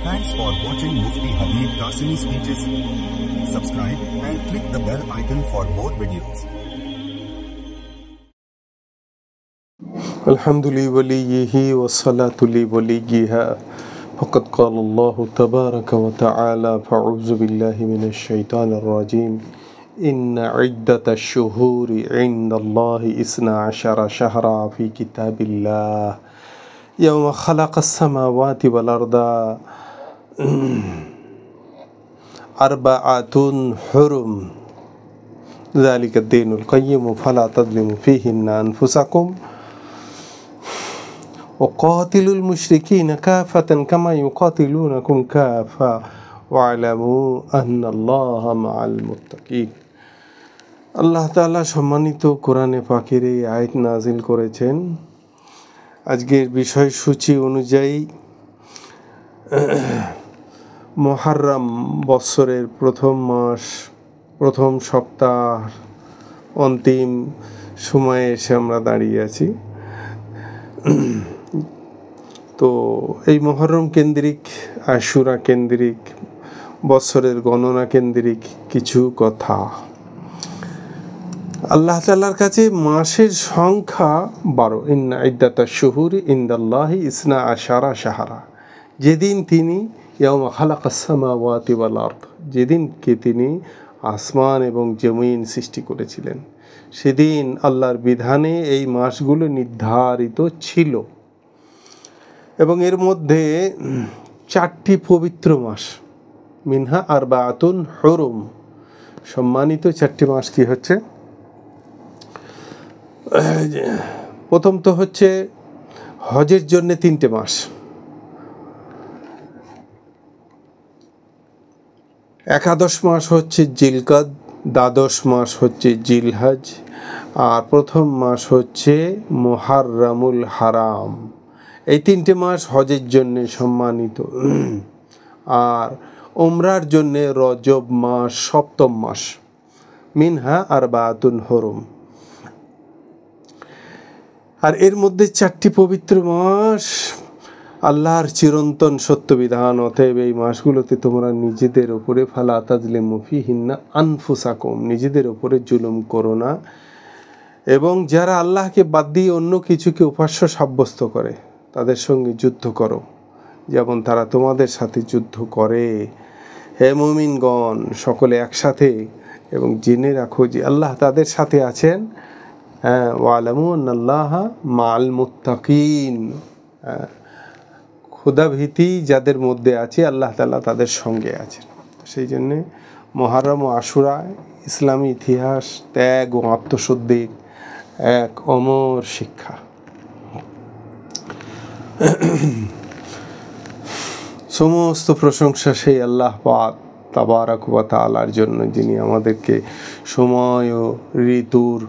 Thanks for watching Mufti Habib Qasimi speeches. Subscribe and click the bell icon for more videos. الحمد لوليه والصلاة لوليها فقد قال الله تبارك وتعالى فأعوذ بالله من الشيطان الرجيم إن عدة الشهور عند الله 12 شهرا في كتاب الله يوم خلق السماوات والأرض أربعة حرم ذلك الدين القيم فلا تظلموا فيهن أنفسكم وقاتلوا المشركين كافة كما يقاتلونكم كافة واعلموا أن الله مع المتقين আল্লাহ তাআলা সম্মানিত কোরআনে পাকের এই আয়াত নাজিল করেছেন। আজকের বিষয়সূচি অনুযায়ী মুহররম বছরের প্রথম মাস, প্রথম সপ্তাহ, অন্তিম সময়ে এসে আমরা দাঁড়িয়ে আছি। তো এই মুহররম কেন্দ্রিক, আশুরা কেন্দ্রিক, বছরের গণনা কেন্দ্রিক কিছু কথা। আল্লাহ তাআলার কাছে মাসের সংখ্যা 12। ইন্না ইদ্দাতাশ শুহুরি ইনদাল্লাহি 12 শাহরা। যেদিন তিনি ইয়াউমা খালাকাস সামাওয়াতি ওয়াল আরদ, যেদিনকে তিনি আসমান এবং জমিন সৃষ্টি করেছিলেন, সেদিন আল্লাহর বিধানে এই মাসগুলো নির্ধারিত ছিল এবং এর মধ্যে 4টি পবিত্র মাস, মিনহা আরবাআতুন হুরুম, সম্মানিত 4টি মাস কি হচ্ছে? প্রথম তো হচ্ছে হজের জন্য 3টে মাস, একাদশ মাস হচ্ছে জিলকাদ, দ্বাদশ মাস হচ্ছে জিলহজ, আর প্রথম মাস হচ্ছে মুহররমুল হারাম। এই 3টে মাস হজের জন্য সম্মানিত। আর উমরার জন্য রজব মাস 7ম মাস, মিনহা আরবাআতুন হুরুম। আর এর মধ্যে 4টি পবিত্র মাস আল্লাহর চিরন্তন সত্য বিধান। অতএব এই মাসগুলোতে তোমরা নিজেদের ওপরে ফালা তাজলিমু ফিহিন্না আনফুসাকুম, নিজেদের ওপরে জুলুম করো না, এবং যারা আল্লাহকে বাদ দিয়ে অন্য কিছুকে উপাস্য সাব্যস্ত করে তাদের সঙ্গে যুদ্ধ করো, যেমন তারা তোমাদের সাথে যুদ্ধ করে। হে মুমিনগণ, সকলে একসাথে এবং জেনে রাখো যে আল্লাহ তাদের সাথে আছেন। ওয়ালামু আন্নাল্লাহা মাআল মুত্তাকিন, ক্ষুধাভীতি যাদের মধ্যে আছে আল্লাহ তাআলা তাদের সঙ্গে আছেন। সেই জন্যে মুহররম ও আশুরা ইসলামী ইতিহাস, ত্যাগ ও আত্মশুদ্ধির এক অমর শিক্ষা। সমস্ত প্রশংসা সেই আল্লাহ পাক তাবারাক ওয়া তাআলার জন্য, যিনি আমাদেরকে সময় ও ঋতুর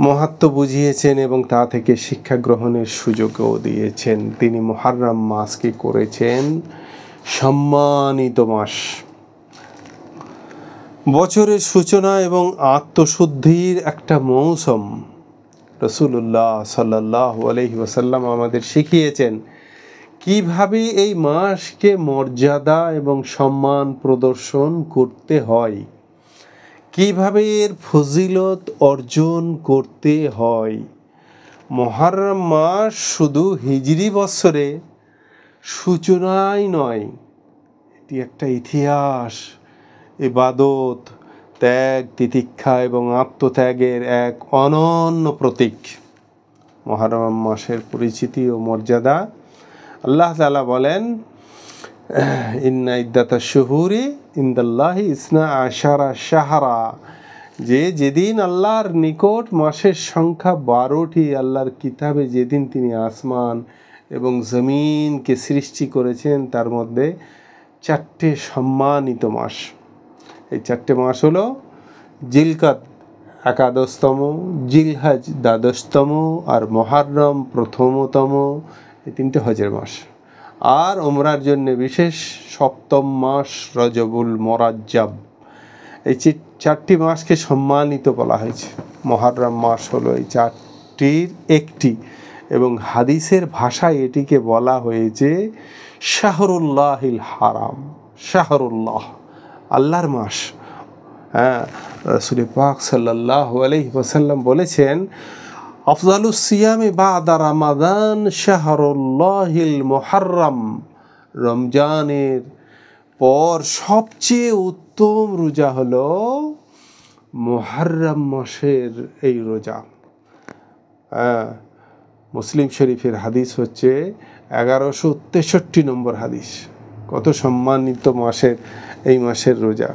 মাহাত্ম্য বুঝিয়েছেন এবং তা থেকে শিক্ষা গ্রহণের সুযোগও দিয়েছেন। তিনি মুহররম মাসকে করেছেন সম্মানিত মাস, বছরের সূচনা এবং আত্মশুদ্ধির একটা মৌসুম। রাসূলুল্লাহ সাল্লাল্লাহু আলাইহি ওয়াসাল্লাম আমাদের শিখিয়েছেন কিভাবে এই মাসকে মর্যাদা এবং সম্মান প্রদর্শন করতে হয়, কিভাবে এর ফজিলত অর্জন করতে হয়। মুহররম মাস শুধু হিজরি বছরে সূচনাই নয়, এটি একটা ইতিহাস, ইবাদত, ত্যাগ, তিতিক্ষা এবং আত্মত্যাগের এক অনন্য প্রতীক। মুহররম মাসের পরিচিতি ও মর্যাদা। আল্লাহ তাআলা বলেন, ইন্না ইদ্দাতাশ শুহুরি ইনদাল্লাহি 12 শাহরা, যে যেদিন আল্লাহর নিকট মাসের সংখ্যা 12টি, আল্লাহর কিতাবে যেদিন তিনি আসমান এবং জমিনকে সৃষ্টি করেছেন তার মধ্যে 4টে সম্মানিত মাস। এই 4টে মাস হলো জিলকাদ একাদশতম, জিলহজ দ্বাদশতম, আর মুহররম প্রথমতম। এই 3টে হজের মাস। আর উমরার জন্য বিশেষ 7ম মাস রজবুল মুরাজ্জাব। এই 4টি মাসকে সম্মানিত বলা হয়েছে। মুহররম মাস হলো এই 4টির একটি, এবং হাদিসের ভাষায় এটিকে বলা হয়েছে শাহরুল্লাহিল হারাম, শাহরুল্লাহ, আল্লাহর মাস। হ্যাঁ, রাসূল পাক সাল্লাল্লাহু আলাইহি ওয়াসাল্লাম বলেছেন, আফজালুস সিয়ামি বাদা রমাদান শাহরুল্লাহিল মুহাররম, রমজানের পর সবচেয়ে উত্তম রোজা হলো মুহররম মাসের এই রোজা। মুসলিম শরীফের হাদিস হচ্ছে 1163 নম্বর হাদিস। কত সম্মানিত মাসের এই মাসের রোজা।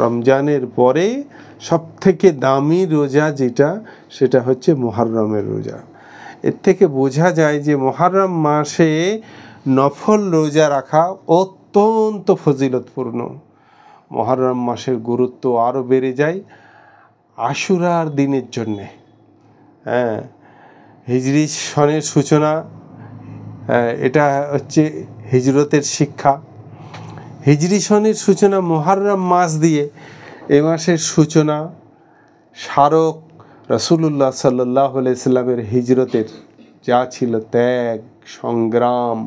রমজানের পরে সবথেকে দামি রোজা যেটা, সেটা হচ্ছে মুহররমের রোজা। এর থেকে বোঝা যায় যে মুহররম মাসে নফল রোজা রাখা অত্যন্ত ফজিলতপূর্ণ। মুহররম মাসের গুরুত্ব আরও বেড়ে যায় আশুরার দিনের জন্যে। হ্যাঁ, হিজরি সনের সূচনা, এটা হচ্ছে হিজরতের শিক্ষা। হিজরি সনের সূচনা মুহররম মাস দিয়ে। এ মাসের সূচনা স্মারক রাসূলুল্লাহ সাল্লাল্লাহু আলাইহি সাল্লামের হিজরতের যা ছিল ত্যাগ, সংগ্রাম,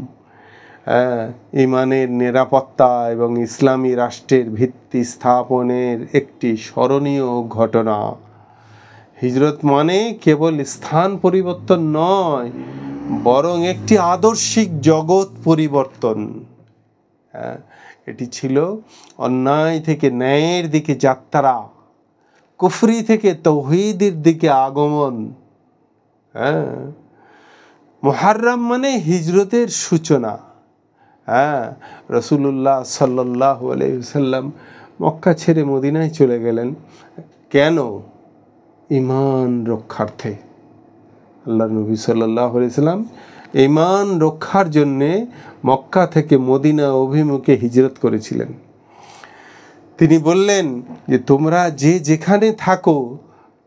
ইমানের নিরাপত্তা এবং ইসলামী রাষ্ট্রের ভিত্তি স্থাপনের একটি স্মরণীয় ঘটনা। হিজরত মানে কেবল স্থান পরিবর্তন নয়, বরং একটি আদর্শিক জগৎ পরিবর্তন। এটি ছিল অন্যায় থেকে ন্যায়ের দিকে যাত্রা, কুফরি থেকে তাওহীদের দিকে আগমন। মুহররম মানে হিজরতের সূচনা। রাসূলুল্লাহ সাল্লাল্লাহু আলাইহি ওয়াসাল্লাম মক্কা ছেড়ে মদিনায় চলে গেলেন কেন? ঈমান রক্ষার্থে। আল্লাহ নবী সাল্লাল্লাহু আলাইহি ওয়াসাল্লাম ঈমান রক্ষার জন্যে মক্কা থেকে মদিনা অভিমুখে হিজরত করেছিলেন। তিনি বললেন যে তোমরা যে যেখানে থাকো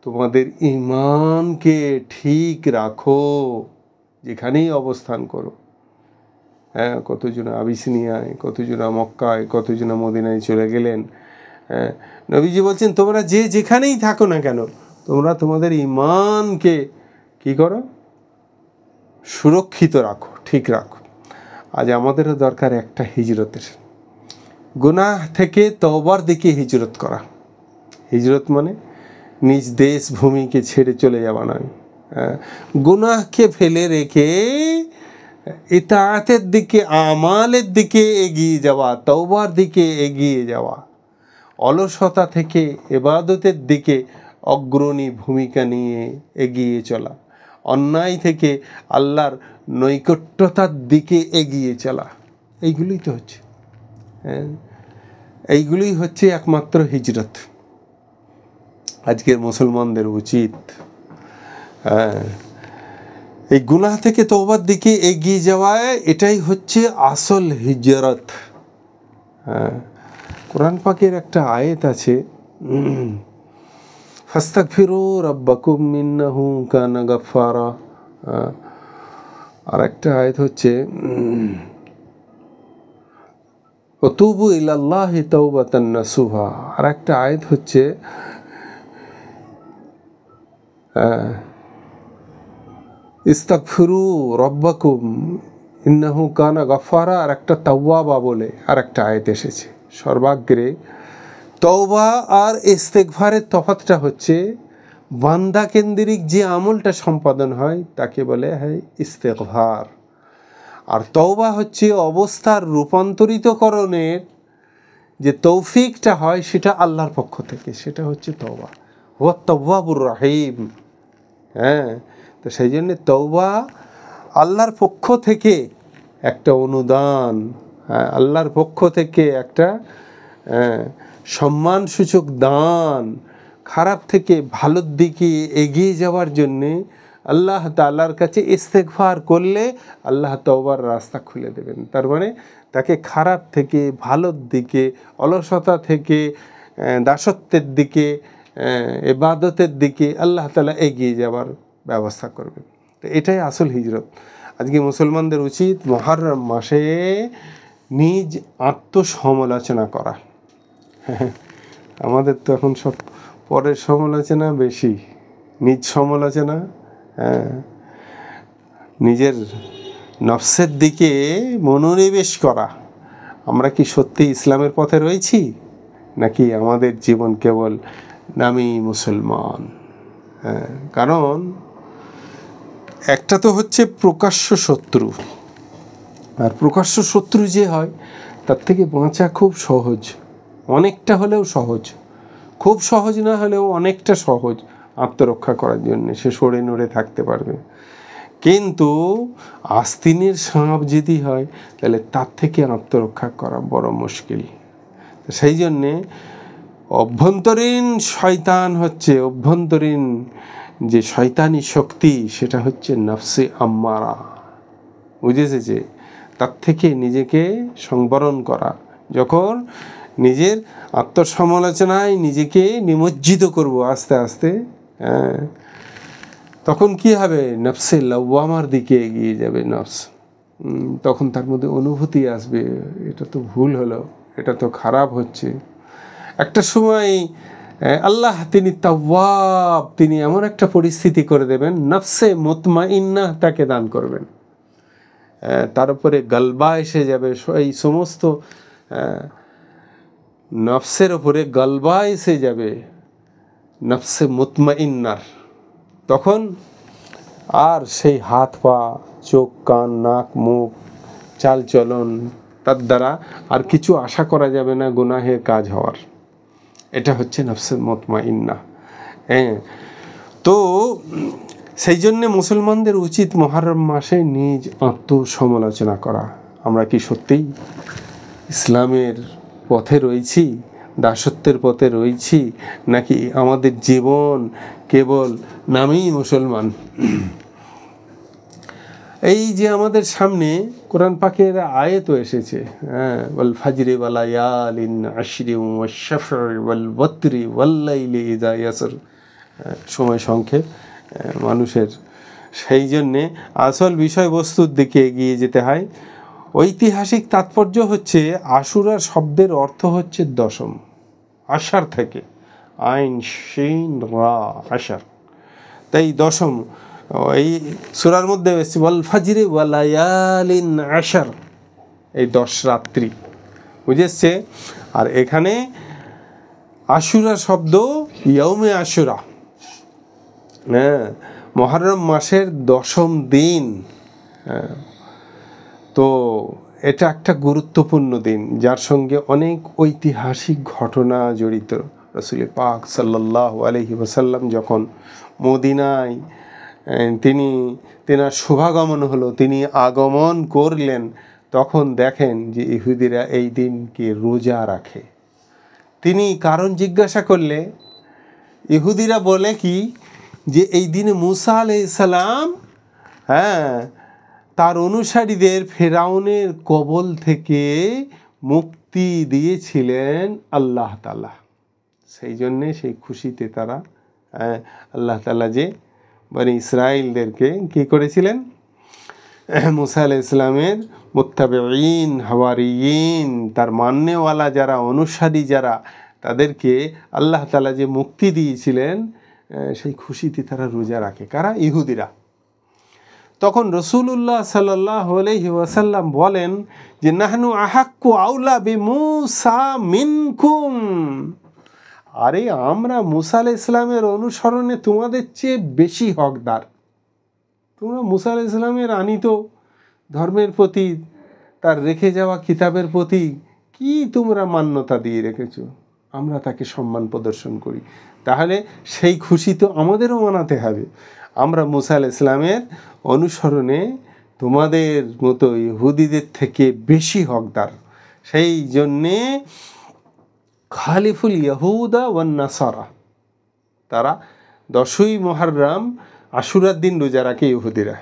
তোমাদের ঈমানকে ঠিক রাখো, যেখানেই অবস্থান করো। কতজন আবিসিনিয়ায়, কতজন মক্কায়, কতজন মদিনায় চলে গেলেন। নবীজি বলছেন তোমরা যে যেখানেই থাকো না কেন, তোমরা তোমাদের ঈমানকে কি করো? সুরক্ষিত রাখো, ঠিক রাখো। আজ আমাদেরও দরকার একটা হিজরতের, গুনাহ থেকে তওবার দিকে হিজরত করা। হিজরত মানে নিজ দেশ ভূমিকে ছেড়ে চলে যাওয়া নয়, গুনাহকে ফেলে রেখে ইতাআতের দিকে, আমালের দিকে এগিয়ে যাওয়া, তওবার দিকে এগিয়ে যাওয়া। অলসতা থেকে ইবাদতের দিকে অগ্রণী ভূমিকা নিয়ে এগিয়ে চলা, অন্যায় থেকে আল্লাহর নৈকট্যতার দিকে এগিয়ে চলা। এইগুলোই তো হচ্ছে, এইগুলোই হচ্ছে একমাত্র হিজরত। আজকের মুসলমানদের উচিত এই গুনাহ থেকে তওবার দিকে এগিয়ে যাওয়ায়, এটাই হচ্ছে আসল হিজরত। কোরআন পাকের একটা আয়াত আছে, ফাস্তাগফিরু রাব্বাকুম ইন্নাহু কানা গাফফারা। আর একটা আয়াত হচ্ছে ওয়াতুবু ইলাল্লাহি তাওবাতান নাসুহা। আর একটা আয়াত হচ্ছে ইস্তাগফিরু রাব্বাকুম ইন্নাহু কানা গাফফারা। আর একটা তাওয়াবা বলে আর একটা আয়াত এসেছে। সর্বাগ্রে তওবা আর ইস্তেগফারের তফাৎটা হচ্ছে বান্দা কেন্দ্রিক যে আমলটা সম্পাদন হয় তাকে বলে হয় ইস্তেগফার, আর তওবা হচ্ছে অবস্থার রূপান্তরিতকরণের যে তৌফিকটা হয় সেটা আল্লাহর পক্ষ থেকে, সেটা হচ্ছে তওবা। ওয়া তাওয়াবুর রহিম। তো সেই জন্য তওবা আল্লাহর পক্ষ থেকে একটা অনুদান, আল্লাহর পক্ষ থেকে একটা সম্মানসূচক দান। খারাপ থেকে ভালোর দিকে এগিয়ে যাওয়ার জন্যে আল্লাহ তাআলার কাছে ইস্তেগফার করলে আল্লাহ তওবার রাস্তা খুলে দেবেন। তার মানে তাকে খারাপ থেকে ভালোর দিকে, অলসতা থেকে দাসত্বের দিকে, ইবাদতের দিকে আল্লাহ তাআলা এগিয়ে যাওয়ার ব্যবস্থা করবেন। তো এটাই আসল হিজরত। আজকে মুসলমানদের উচিত মুহররম মাসে নিজ আত্মসমালোচনা করা। আমাদের তো এখন সব পরের সমালোচনা বেশি, নিজ সমালোচনা নিজের নফসের দিকে মনোনিবেশ করা। আমরা কি সত্যি ইসলামের পথে রয়েছি, নাকি আমাদের জীবন কেবল নামী মুসলমান? কারণ একটা তো হচ্ছে প্রকাশ্য শত্রু, আর প্রকাশ্য শত্রু যে হয় তার থেকে বাঁচা খুব সহজ, অনেকটা হলেও সহজ, খুব সহজ না হলেও অনেকটা সহজ আত্মরক্ষা করার জন্য। সে সরে নড়ে থাকতে পারবে। কিন্তু আস্তিনের সাপ যদি হয় তাহলে তার থেকে আত্মরক্ষা করা বড় মুশকিল। সেই জন্যে অভ্যন্তরীণ শয়তান হচ্ছে, অভ্যন্তরীণ যে শয়তানি শক্তি সেটা হচ্ছে নফসে আম্মারা, বুঝেছে? যে তার থেকে নিজেকে সংবরণ করা। যখন নিজের আত্মসমালোচনায় নিজেকে নিমজ্জিত করব আস্তে আস্তে, তখন কি হবে? নফসে লাওয়ামার দিকে এগিয়ে যাবে নফস। তখন তার মধ্যে অনুভূতি আসবে, এটা তো ভুল হলো, এটা তো খারাপ হচ্ছে। একটা সময় আল্লাহ তিনি তাওয়াব, তিনি এমন একটা পরিস্থিতি করে দেবেন, নফসে মুতমাইন্নাহ তাকে দান করবেন। তার উপরে গলবা এসে যাবে, এই সমস্ত নফসের ওপরে গলবা এসে যাবে নফসে মুতমাইন্নার। তখন আর সেই হাত পা, চোখ কান নাক মুখ চালচলন, তার দ্বারা আর কিছু আশা করা যাবে না গুনাহের কাজ হওয়ার। এটা হচ্ছে নফসে মুতমাইন্না। তো সেই জন্যে মুসলমানদের উচিত মুহররম মাসে নিজ আত্মসমালোচনা করা। আমরা কি সত্যিই ইসলামের পথে রয়েছি, দাসত্বের পথে রয়েছি, নাকি আমাদের জীবন কেবল নামী মুসলমান? এই যে আমাদের সামনে কোরআন পাকের আয়াত এসেছে, ওয়াল ফাজরি ওয়া লায়ালিন আশরি ওয়াশ শাফঈ ওয়াল ওয়াতরি ওয়াল লাইলি ইযা ইয়াসর, সময় সংক্ষেপ মানুষের। সেই জন্যে আসল বিষয়বস্তুর দিকে এগিয়ে যেতে হয়। ঐতিহাসিক তাৎপর্য হচ্ছে আশুরার শব্দের অর্থ হচ্ছে দশম, আশার থেকে, আইন শিন রা আশার, তাই দশম। এই সূরার মধ্যে এসেছে ওয়াল ফাজরি ওয়া লায়ালিন আশর, এই 10 রাত্রি, বুঝেছে? আর এখানে আশুরা শব্দ ইয়াউমে আশুরা, মুহররম মাসের 10ম দিন। তো এটা একটা গুরুত্বপূর্ণ দিন, যার সঙ্গে অনেক ঐতিহাসিক ঘটনা জড়িত। রাসূল পাক সাল্লাল্লাহু আলাইহি ওয়াসাল্লাম যখন মদিনায় তেনার শুভাগমন হলো, তিনি আগমন করলেন, তখন দেখেন যে ইহুদিরা এই দিনকে রোজা রাখে। তিনি কারণ জিজ্ঞাসা করলে ইহুদিরা বলে কি যে এই দিনে মুসা আলাইহিস সালাম তার অনুসারীদের ফেরাউনের কবল থেকে মুক্তি দিয়েছিলেন আল্লাহ তাআলা। সেই জন্যে সেই খুশিতে তারা আল্লাহ তাআলা যে বনি ইসরাইলদেরকে কী করেছিলেন, মুসা আলাইহিস সালামের মুত্তাবিঈন হাওয়ারিয়িন, তার মান্যওয়ালা যারা, অনুসারী যারা, তাদেরকে আল্লাহ তাআলা যে মুক্তি দিয়েছিলেন, সেই খুশিতে তারা রোজা রাখে। কারা? ইহুদিরা। তখন রাসূলুল্লাহ সাল্লাল্লাহু আলাইহি ওয়াসাল্লাম বলেন যে নাহনু আহাক্কু আউলা বিমূসা মিনকুম, আরে আমরা মুসা আলাইহিস সালামের অনুসরণে তোমাদের চেয়ে বেশি হকদার। তোমরা মুসা আলাইহিস সালামের আনিত ধর্মের প্রতি, তার রেখে যাওয়া কিতাবের প্রতি কি তোমরা মান্যতা দিয়ে রেখেছো, আমরা তাকে সম্মান প্রদর্শন করি। তাহলে সেই খুশি তো আমাদেরও মানাতে হবে। আমরা মুসা আলাইহিস সালামের অনুসরণে তোমাদের মতো ইহুদিদের থেকে বেশি হকদার। সেই জন্যে খালিফুল ইয়াহুদা ওয়ান নাসারা, তারা 10ই মুহররম আশুরার দিন রোজা রাখে ইহুদিরা।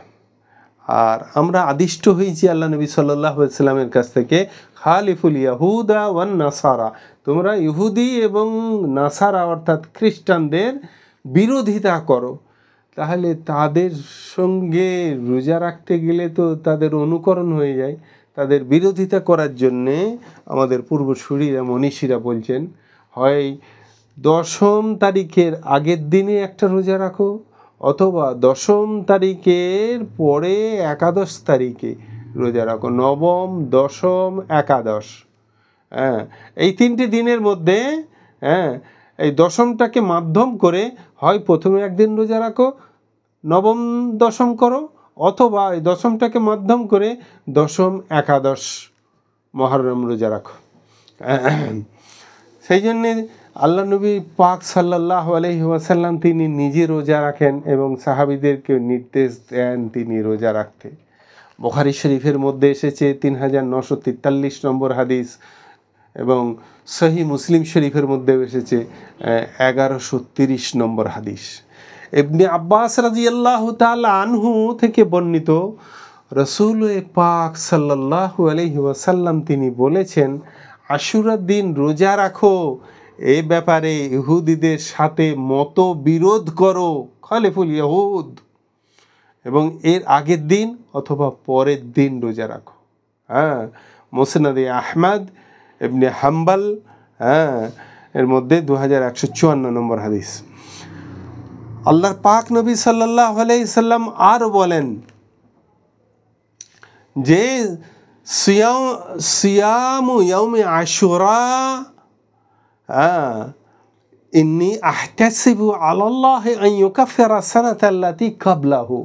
আর আমরা আদিষ্ট হয়েছি আল্লাহ নবী সাল্লাল্লাহু আলাইহি ওয়াসাল্লামের কাছ থেকে, খালিফুল ইয়াহুদা ওয়ান নাসারা, তোমরা ইহুদি এবং নাসারা অর্থাৎ খ্রিস্টানদের বিরোধিতা করো। তাহলে তাদের সঙ্গে রোজা রাখতে গেলে তো তাদের অনুকরণ হয়ে যায়। তাদের বিরোধিতা করার জন্যে আমাদের পূর্বসূরীরা, মনীষীরা বলছেন, হয় 10ম তারিখের আগের দিনে একটা রোজা রাখো, অথবা 10ম তারিখের পরে 11 তারিখে রোজা রাখো। নবম, 10ম, 11। হ্যাঁ, এই 3টে দিনের মধ্যে এই 10মটাকে মাধ্যম করে হয় প্রথমে একদিন রোজা রাখো, নবম 10ম করো, অথবা এই 10মটাকে মাধ্যম করে 10ম, 11 মহররম রোজা রাখো। সেই জন্যে আল্লাহ নবী পাক সাল্লাল্লাহু আলাইহি ওয়াসাল্লাম তিনি নিজে রোজা রাখেন এবং সাহাবীদেরকে নির্দেশ দেন তিনি রোজা রাখতে। বুখারী শরীফের মধ্যে এসেছে 3943 নম্বর হাদিস এবং সহিহ মুসলিম শরীফের মধ্যে এসেছে 1130 নম্বর হাদিস। ইবনে আব্বাস রাদিয়াল্লাহু তাআলা আনহু থেকে বর্ণিত, রাসূল পাক সাল্লাল্লাহু আলাইহি ওয়াসাল্লাম তিনি বলেছেন, আশুরার দিন রোজা রাখো, এ ব্যাপারে ইহুদিদের সাথে মতবিরোধ করো, খালিফুল ইহুদ, এবং এর আগের দিন অথবা পরের দিন রোজা রাখো। মুসনাদে আহমদ ইবনে হাম্বল এর মধ্যে 2154 নম্বর হাদিস। আল্লাহর পাক নবী সাল্লাল্লাহু আলাইহি সাল্লাম আরও বলেন যে সিয়ামু ইয়াউমি আশুরা ইন্নী আহতাসিবু আলাল্লাহি আন ইউকাফিরা সানাতাল্লাতী ক্বাবলাহু।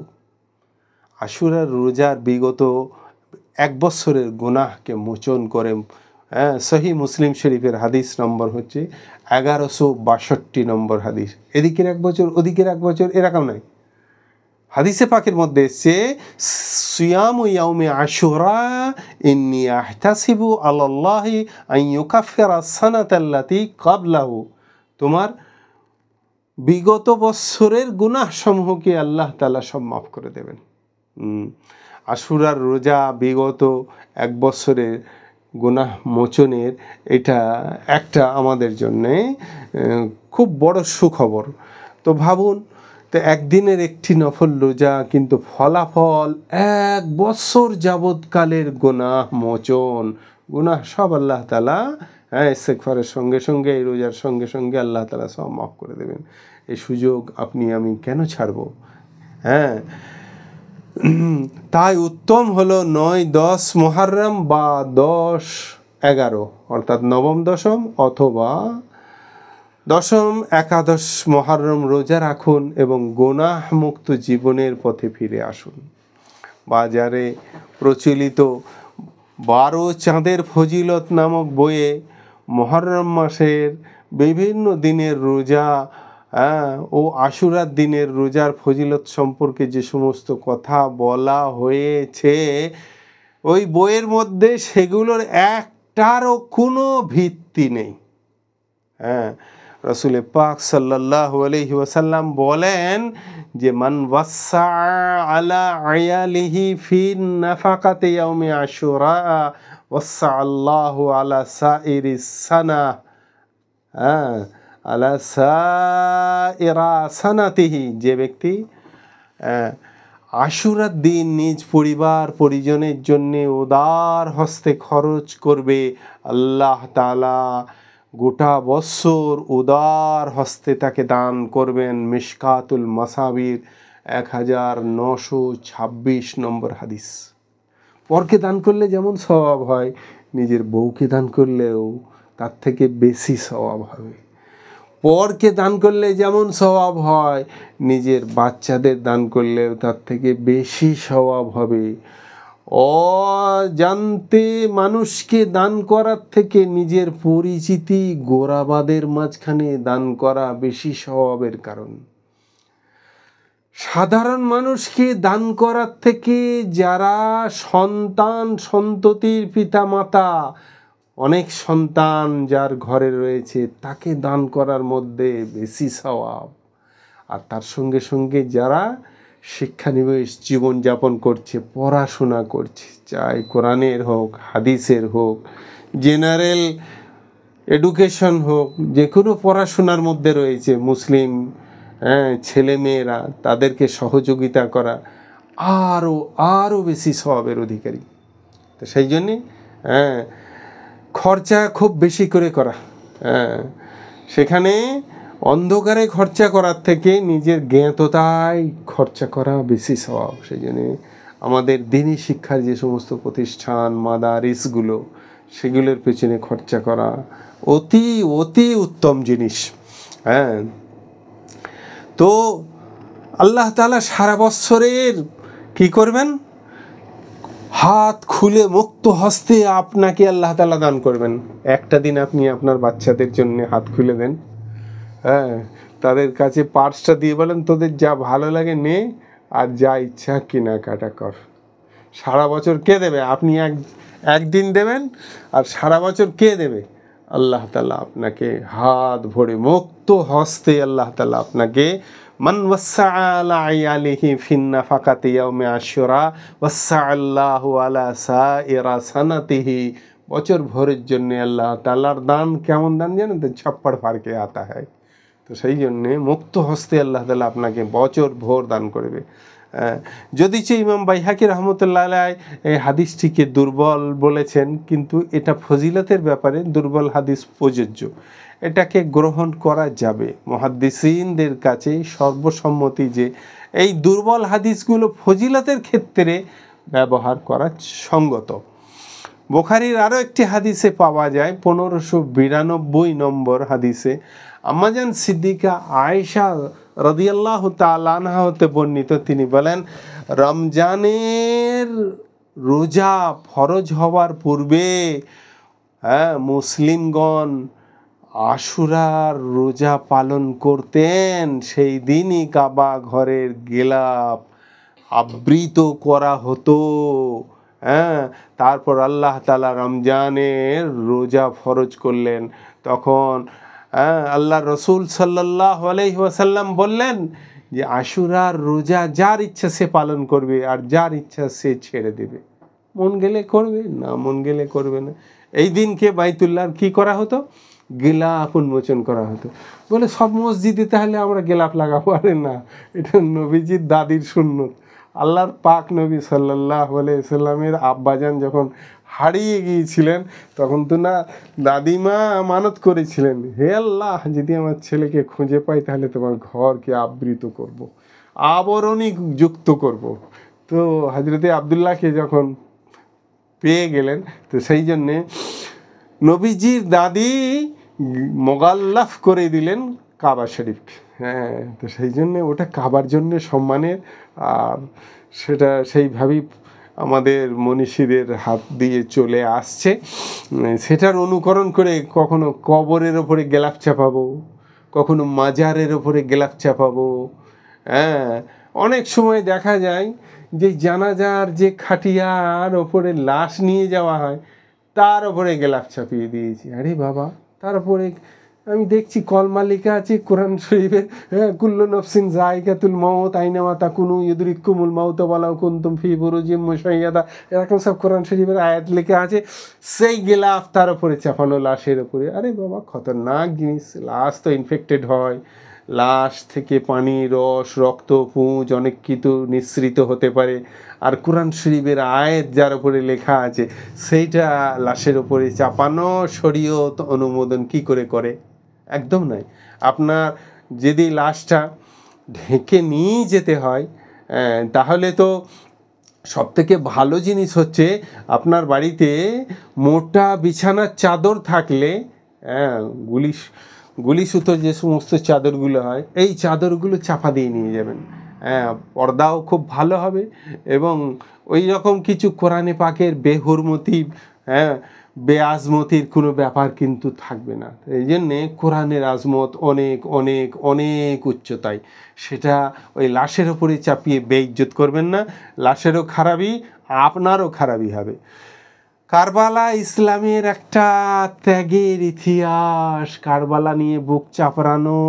আশুরার রোজার বিগত 1 বছরের গুনাহকে মোচন করে। সহিহ মুসলিম শরীফের হাদিস নম্বর হচ্ছে 1162 নম্বর হাদিস। এদিকের 1 বছর ওদিকের 1 বছর এরকম নয়। হাদিসে পাকের মধ্যে এসছে সিয়ামু ইয়াউমি আশুরা ইন্নী আহতাসিবু আলাল্লাহি আন ইউকাফিরা সানাতাল্লাতী ক্বাবলাহু। তোমার বিগত বছরের গুনাহ সমূহকে আল্লাহ তাআলা সব মাফ করে দেবেন। আশুরার রোজা বিগত 1 বছরের গুনাহ মোচনের এটা একটা আমাদের জন্যে খুব বড় সুখবর। তো ভাবুন, তো একদিনের একটি নফল রোজা কিন্তু ফলাফল 1 বছর যাবৎকালের গুনাহ মোচন। গুনাহ সব আল্লাহ তাআলা ইস্তেগফারের সঙ্গে সঙ্গে, এই রোজার সঙ্গে সঙ্গে আল্লাহ তাআলা সব মাফ করে দেবেন। এই সুযোগ আপনি আমি কেন ছাড়ব? তাই উত্তম হলো 9-10 মুহররম বা 10-11 অর্থাৎ নবম 10ম অথবা 10ম 11 মুহররম রোজা রাখুন এবং গুনাহ মুক্ত জীবনের পথে ফিরে আসুন। বাজারে প্রচলিত 12 চাঁদের ফজিলত নামক বইয়ে মুহররম মাসের বিভিন্ন দিনের রোজা ও আশুরার দিনের রোজার ফজিলত সম্পর্কে যে সমস্ত কথা বলা হয়েছে, ওই বইয়ের মধ্যে সেগুলোর একটারও কোনো ভিত্তি নেই। রাসূল পাক সাল্লাল্লাহু আলাইহি ওয়াসাল্লাম বলেন যে মান ওয়াসা আলা আয়ালিহি ফি নাফাকাতি ইয়াউমি আশুরা ওয়াসা আল্লাহু আলা সাইরিস সানা আলা সাইরা সানাতিহি। যে ব্যক্তি আশুরার দিন নিজ পরিবার পরিজনের জন্য উদার হস্তে খরচ করবে, আল্লাহ তাআলা গোটা বছর উদার হস্তে তাকে দান করবেন। মিশকাতুল মাসাবির 1926 নম্বর হাদিস। পরকে দান করলে যেমন সওয়াব হয়, নিজের বউকে দান করলেও তার থেকে বেশি সওয়াব হবে। পরকে দান করলে যেমন সওয়াব হয়, নিজের বাচ্চাদের দান করলেও তার থেকে বেশি সওয়াব হবে। অজান্তে মানুষকে দান করার থেকে নিজের পরিচিতি গোরাবাদের মাঝখানে দান করা বেশি সওয়াবের কারণ। সাধারণ মানুষকে দান করার থেকে যারা সন্তান সন্ততির পিতামাতা, অনেক সন্তান যার ঘরে রয়েছে, তাকে দান করার মধ্যে বেশি সওয়াব। আর তার সঙ্গে সঙ্গে যারা শিক্ষানিবেশ জীবনযাপন করছে, পড়াশোনা করছে, চাই কোরআনের হোক, হাদিসের হোক, জেনারেল এডুকেশন হোক, যে কোনো পড়াশোনার মধ্যে রয়েছে মুসলিম ছেলেমেয়েরা, তাদেরকে সহযোগিতা করা আরও বেশি সওয়াবের অধিকারী। তো সেই জন্যে খরচা খুব বেশি করে করা, সেখানে অন্ধকারে খরচা করার থেকে নিজের জ্ঞাততায় খরচা করা বেশি স্বভাব। সেই জন্যে আমাদের দিনী শিক্ষার যে সমস্ত প্রতিষ্ঠান মাদারিসগুলো সেগুলোর পেছনে খরচা করা অতি অতি উত্তম জিনিস। হ্যাঁ, তো আল্লাহ তাআলা সারা বৎসরের কি করবেন, হাত খুলে মুক্ত হস্তে আপনাকে আল্লাহ তাআলা দান করবেন। একটা দিন আপনি আপনার বাচ্চাদের জন্য হাত খুলে দেন, হ্যাঁ, তাদের কাছে পার্সটা দিয়ে বলেন তোদের যা ভালো লাগে নে আর যা ইচ্ছা কেনাকাটা কর। সারা বছর কে দেবে? আপনি একদিন দেবেন, আর সারা বছর কে দেবে? আল্লাহ তাআলা আপনাকে হাত ভরে মুক্ত হস্তে আল্লাহ তাআলা আপনাকে মান ওয়াসসা আলা আয়ালিহি ফিন নাফাকাতি ইয়াউমি আশুরা ওয়াসসা আল্লাহু আলা সাইরা সানাতিহি, বছর ভরের জন্য আল্লাহ তাআলার দান কেমন দান জানেন তো? ছাপ্পড় ফাড়কে আতা হয়। তো সেই জন্যে মুক্ত হস্তে আল্লাহ তাআলা আপনাকে বছর ভোর দান করবে। যদিচ ইমাম বাইহাকি রহমতুল্লাহ আলাইহি এই হাদিসটিকে দুর্বল বলেছেন, কিন্তু এটা ফজিলতের ব্যাপারে দুর্বল হাদিস প্রযোজ্য, এটাকে গ্রহণ করা যাবে। মুহাদ্দিসিনদের কাছে সর্বসম্মতি যে এই দুর্বল হাদিসগুলো ফজিলতের ক্ষেত্রে ব্যবহার করা সঙ্গত। বুখারীর আরও একটি হাদিসে পাওয়া যায় 1592 নম্বর হাদিসে আম্মাজান সিদ্দিকা আয়েশা রাদিয়াল্লাহু তাআলা আনহা হতে বর্ণিত, তিনি বলেন রমজানের রোজা ফরজ হওয়ার পূর্বে মুসলিমগণ আশুরার রোজা পালন করতেন। সেই দিনই কাবা ঘরের গিলাফ আবৃত করা হতো। তারপর আল্লাহ তাআলা রমজানের রোজা ফরজ করলেন। তখন আল্লাহ রসুল সাল্লাল্লাহু আলাইহি ওয়াসাল্লাম বললেন যে আশুরার রোজা যার ইচ্ছা সে পালন করবে, আর যার ইচ্ছা সে ছেড়ে দেবে। মন গেলে করবে, না মন গেলে করবে না। এই দিনকে বাইতুল্লাহর কি করা হতো? গিলাফ উন্মোচন করা হতো। বলে সব মসজিদে তাহলে আমরা গিলাফ লাগাবো? আরে না, এটা নবীজির দাদির সুন্নত। আল্লাহর পাক নবী সাল্লাল্লাহু আলাইহি সাল্লামের আব্বাজান যখন হারিয়ে গিয়েছিলেন, তখন তো না দাদিমা মানত করেছিলেন, হে আল্লাহ, যদি আমার ছেলেকে খুঁজে পাই তাহলে তোমার ঘরকে আবৃত করব, আবরণী যুক্ত করব। তো হযরতে আব্দুল্লাহকে যখন পেয়ে গেলেন, তো সেই জন্যে নবীজির দাদি মোগাল্লাফ করে দিলেন কাবা শরীফকে। হ্যাঁ, তো সেই জন্যে ওটা কাবার জন্য সম্মানের, আর সেটা সেইভাবেই আমাদের মনীষীদের হাত দিয়ে চলে আসছে। সেটার অনুকরণ করে কখনো কবরের ওপরে গেলাফ চাপাবো, কখনো মাজারের ওপরে গেলাফ চাপাবো। হ্যাঁ, অনেক সময় দেখা যায় যে জানাজার যে খাটিয়ার ওপরে লাশ নিয়ে যাওয়া হয় তার ওপরে গেলাফ চাপিয়ে দিয়েছি। আরে বাবা, তার উপরে আমি দেখছি কলমা লেখা আছে কোরআন শরীফের, কুল্লু নফসিন যায়কাতুল মাউত আইনামা তাকুনু ইউদরিকুমুল মাউত ওয়ালাউ কুনতুম ফি বুরুজিম মুশাইয়াদা, এরকম সব কোরআন শরীফের আয়াত লেখা আছে। সেই গিলাফ তার উপরে চাপানো লাশের উপরে। আরে বাবা, খতরনাক জিনিস। লাশ তো ইনফেক্টেড হয়, লাশ থেকে পানি, রস, রক্ত, পুঁজ অনেক কিছু নিঃসৃত হতে পারে। আর কোরআন শরীফের আয়াত যার উপরে লেখা আছে সেইটা লাশের উপরে চাপানো শরীয়ত অনুমোদন কি করে করে? একদম নয়। আপনার যদি লাশটা ঢেকে নিয়ে যেতে হয়, তাহলে তো সবথেকে ভালো জিনিস হচ্ছে আপনার বাড়িতে মোটা বিছানার চাদর থাকলে, গুলি সুতোর যে সমস্ত চাদরগুলো হয়, এই চাদরগুলো চাপা দিয়ে নিয়ে যাবেন। পর্দাও খুব ভালো হবে, এবং ওই রকম কিছু কোরআনে পাকের বেহুরমতি, বেআজমতির কোনো ব্যাপার কিন্তু থাকবে না। এই জন্যে কোরআনের আজমত অনেক অনেক অনেক উচ্চতায়, সেটা ওই লাশের ওপরে চাপিয়ে বেইজ্জত করবেন না। লাশেরও খারাপি, আপনারও খারাপি হবে। কারবালা ইসলামের একটা ত্যাগের ইতিহাস। কারবালা নিয়ে বুক চাপড়ানো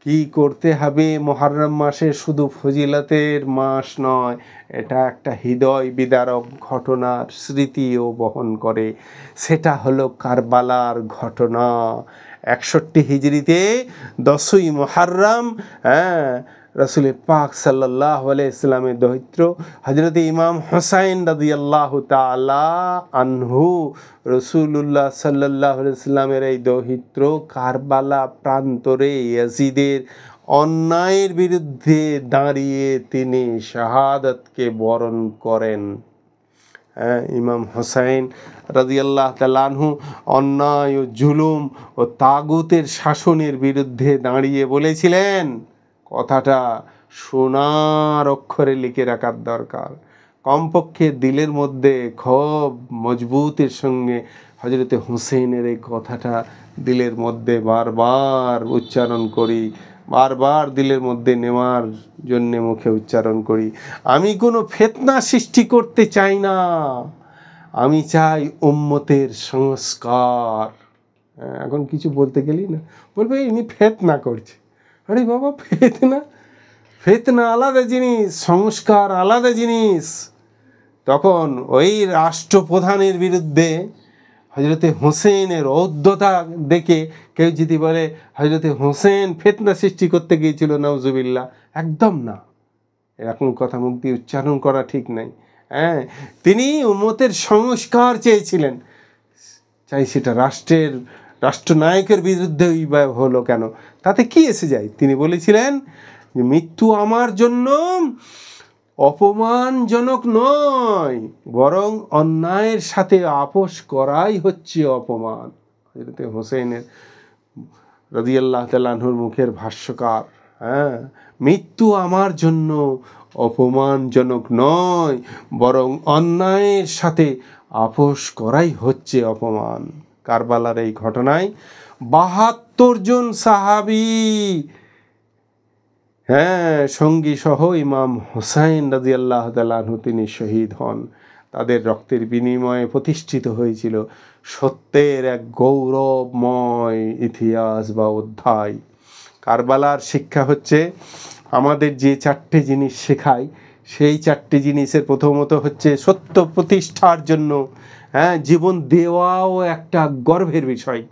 কি করতে হবে? মুহররম মাসে শুধু ফজিলতের মাস নয়, এটা একটা হৃদয় বিদারক ঘটনার স্মৃতিও বহন করে। সেটা হলো কারবালার ঘটনা। 61 হিজরিতে 10ই মুহররম রাসূল পাক সাল্লাল্লাহু আলাইহি ইসলামের দৌহিত্র হযরত ইমাম হুসাইন রাদিয়াল্লাহু তাআলা আনহু রাসূলুল্লাহ সাল্লাল্লাহু আলাইহি ইসলামের এই দৌহিত্র কারবালা প্রান্তরে ইয়াজিদের অন্যায়ের বিরুদ্ধে দাঁড়িয়ে তিনি শাহাদাতকে বরণ করেন। ইমাম হুসাইন রাদিয়াল্লাহু তাআলা আনহু অন্যায় ও জুলুম ও তাগুতের শাসনের বিরুদ্ধে দাঁড়িয়ে বলেছিলেন, কথাটা সোনার অক্ষরে লিখে রাখার দরকার, কমপক্ষে দিলের মধ্যে খুব মজবুতের সঙ্গে হযরত হুসেনের এই কথাটা দিলের মধ্যে বারবার উচ্চারণ করি, বারবার দিলের মধ্যে নেওয়ার জন্য মুখে উচ্চারণ করি। আমি কোনো ফিতনা সৃষ্টি করতে চাই না, আমি চাই উম্মতের সংস্কার। এখন কিছু বলতে গেলি না বলবে ইনি ফিতনা করছে। আরে বাবা, ফিতনা আলাদা জিনিস, সংস্কার আলাদা জিনিস। তখন ওই রাষ্ট্রপ্রধানের বিরুদ্ধে হযরতে হোসেনের ঔদ্ধতা দেখে কেউ যদি বলে হযরতে হোসেন ফিতনা সৃষ্টি করতে গিয়েছিল, নাউজুবিল্লাহ, একদম না, এরকম কথা মুখ দিয়ে উচ্চারণ করা ঠিক নাই। তিনি উম্মতের সংস্কার চেয়েছিলেন, চাই সেটা রাষ্ট্রনায়কের বিরুদ্ধেই বা হলো কেন, তাতে কি এসে যায়। তিনি বলেছিলেন যে মৃত্যু আমার জন্য অপমানজনক নয়, বরং অন্যায়ের সাথে আপোষ করাই হচ্ছে অপমান। হযরত হোসেনের রাদিয়াল্লাহু তাআলা আনহুর মুখের ভাষ্যকার, মৃত্যু আমার জন্য অপমানজনক নয়, বরং অন্যায়ের সাথে আপোষ করাই হচ্ছে অপমান। কারবালার এই ঘটনায় ৭২ জন সাহাবী সঙ্গী সহ ইমাম হুসাইন রাদিয়াল্লাহু তাআলা আনহু তিনি শহীদ হন। তাদের রক্তের বিনিময়ে প্রতিষ্ঠিত হয়েছিল সত্যের এক গৌরবময় ইতিহাস বা অধ্যায়। কারবালার শিক্ষা হচ্ছে আমাদের যে 4টে জিনিস শেখায়, সেই 4টে জিনিসের প্রথমত হচ্ছে সত্য প্রতিষ্ঠার জন্য জীবন দেওয়াও একটা গর্বের বিষয়,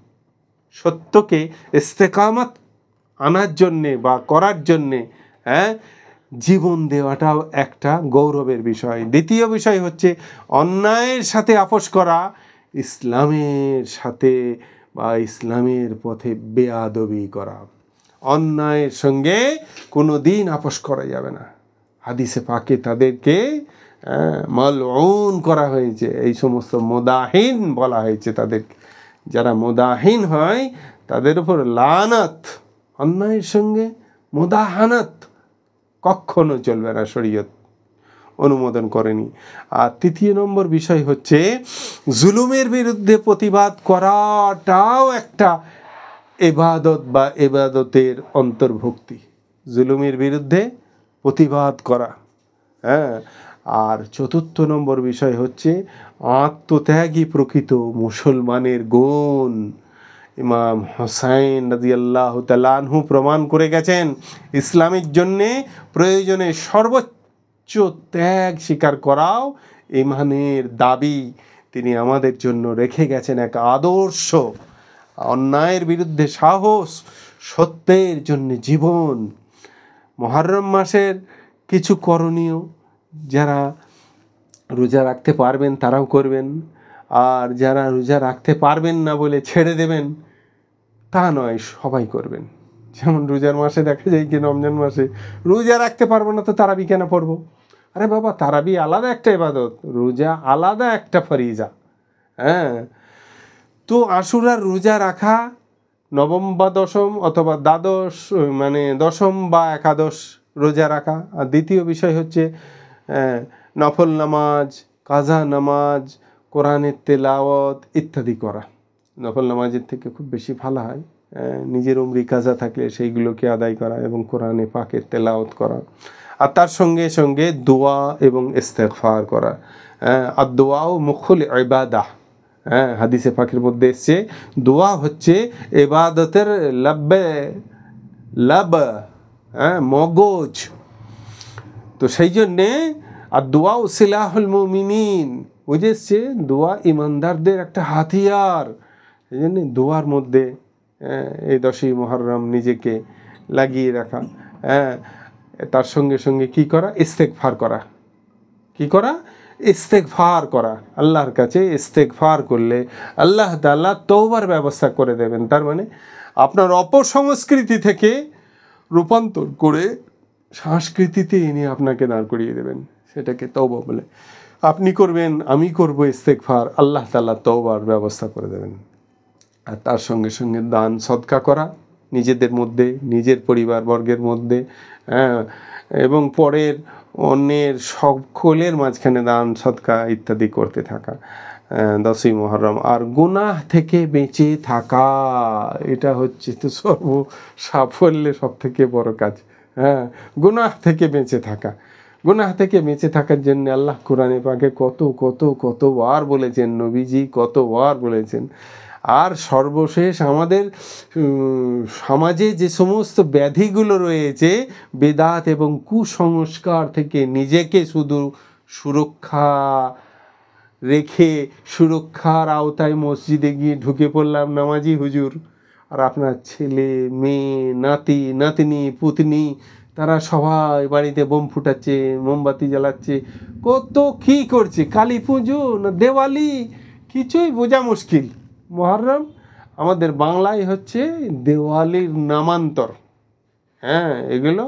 সত্যকে ইস্তেকামত আনার জন্যে বা করার জন্যে জীবন দেওয়াটাও একটা গৌরবের বিষয়। দ্বিতীয় বিষয় হচ্ছে অন্যায়ের সাথে আপোষ করা, ইসলামের সাথে বা ইসলামের পথে বেয়াদবি করা। অন্যায়ের সঙ্গে কোনো দিন আপোষ করা যাবে না। হাদিসে পাকে তাদেরকে মালউন করা হয়েছে, এই সমস্ত মুদাহিন বলা হয়েছে তাদেরকে। যারা মুদাহিন হয় তাদের উপর লানত। অন্যায়ের সঙ্গে মুদাহানাত কখনো চলবে না, শরীয়ত অনুমোদন করেনি। আর তৃতীয় নম্বর বিষয় হচ্ছে জুলুমের বিরুদ্ধে প্রতিবাদ করাটাও একটা ইবাদত বা ইবাদতের অন্তর্ভুক্তি, জুলুমের বিরুদ্ধে প্রতিবাদ করা। আর চতুর্থ নম্বর বিষয় হচ্ছে আত্মত্যাগী প্রকৃত মুসলমানের গুণ। ইমাম হুসাইন রাদিয়াল্লাহু তাআলা আনহু প্রমাণ করে গেছেন ইসলামের জন্যে প্রয়োজনে সর্বোচ্চ ত্যাগ স্বীকার করাও ইমানের দাবি। তিনি আমাদের জন্য রেখে গেছেন এক আদর্শ, অন্যায়ের বিরুদ্ধে সাহস, সত্যের জন্য জীবন। মুহররম মাসের কিছু করণীয় যারা রোজা রাখতে পারবেন তারাও করবেন, আর যারা রোজা রাখতে পারবেন না বলে ছেড়ে দেবেন তা নয়, সবাই করবেন। যেমন রোজার মাসে দেখা যায় কি রমজান মাসে রোজা রাখতে পারবো না তো তারাবি কেন পড়বো? আরে বাবা, তারাবি আলাদা একটা ইবাদত, রোজা আলাদা একটা ফরিজা। তো আশুরার রোজা রাখা নবম বা দশম অথবা দ্বাদশ, মানে দশম বা একাদশ রোজা রাখা। আর দ্বিতীয় বিষয় হচ্ছে নফল নামাজ, কাজা নামাজ, কোরআনের তেলাওয়াত ইত্যাদি করা। নফল নামাজের থেকে খুব বেশি ভালো হয় নিজের উমরি কাজা থাকলে সেইগুলোকে আদায় করা এবং কোরআনে পাকের তেলাওয়াত করা। আর তার সঙ্গে সঙ্গে দোয়া এবং ইস্তেগফার করা। আর দোয়াও মুখুল ইবাদাহ। হাদিসে পাকের মধ্যে এসছে দোয়া হচ্ছে ইবাদতের মগজ। তো সেই জন্যে আর দোয়া সিলাহুল মুমিনিন, বুঝেছে, দোয়া ইমানদারদের একটা হাতিয়ার। এই জন্যে দোয়ার মধ্যে এই 10ই মুহররম নিজেকে লাগিয়ে রাখা। তার সঙ্গে সঙ্গে কি করা, ইস্তেগফার করা। কি করা? ইস্তেগফার করা। আল্লাহর কাছে ইস্তেগফার করলে আল্লাহ তাআলা তওবার ব্যবস্থা করে দেবেন। তার মানে আপনার অপসংস্কৃতি থেকে রূপান্তর করে সংস্কৃতিতে এনে আপনাকে দাঁড় করিয়ে দেবেন, সেটাকে তওবা বলে। আপনি করবেন, আমি করব ইস্তেগফার, আল্লাহ তাআলা তওবার ব্যবস্থা করে দেবেন। আর তার সঙ্গে সঙ্গে দান সদকা করা, নিজেদের মধ্যে, নিজের পরিবারবর্গের মধ্যে, এবং পরের অন্যের সকলের মাঝখানে দান সদকা ইত্যাদি করতে থাকা 10ই মুহররম। আর গুনাহ থেকে বেঁচে থাকা, এটা হচ্ছে তো সাফল্যের সব থেকে বড় কাজ। গুনাহ থেকে বেঁচে থাকা। গুনাহ থেকে বেঁচে থাকার জন্য আল্লাহ কোরআনে পাকে কতবার বলেছেন, নবীজি কতবার বলেছেন। আর সর্বশেষ আমাদের সমাজে যে সমস্ত ব্যাধিগুলো রয়েছে, বেদাত এবং কুসংস্কার থেকে নিজেকে শুধু সুরক্ষা রেখে সুরক্ষার আওতায় মসজিদে গিয়ে ঢুকে পড়লাম নামাজি হুজুর, আর আপনার ছেলে মেয়ে, নাতি নাতনি পুতনি তারা সবাই বাড়িতে বোম ফুটাচ্ছে, মোমবাতি জ্বালাচ্ছে, কত কি করছে, কালী পুজো না দেওয়ালি, কিছুই বোঝা মুশকিল। মুহররম আমাদের বাংলায় হচ্ছে দেওয়ালির নামান্তর। এগুলো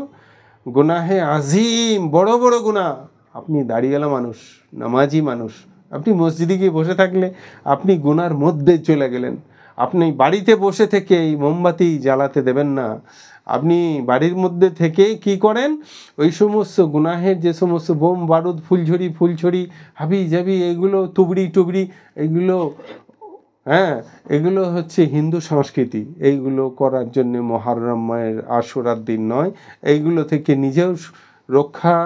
গুনাহে আজিম, বড় বড় গুনাহ। আপনি দাঁড়িয়েলা মানুষ, নামাজি মানুষ, আপনি মসজিদে গিয়ে বসে থাকলে আপনি গুনার মধ্যে চলে গেলেন। আপনি বাড়িতে বসে থেকে এই মোমবাতি জ্বালাতে দেবেন না। আপনি বাড়ির মধ্যে থেকে কি করেন, ওই সমস্ত গুনাহের যে সমস্ত বোম বারুদ, ফুলঝড়ি হাবি জাবি, এগুলো টুবড়ি এগুলো, এগুলো হচ্ছে হিন্দু সংস্কৃতি। এইগুলো করার জন্য মুহররম মায়ের আশুরার দিন নয়। এইগুলো থেকে নিজেও রক্ষা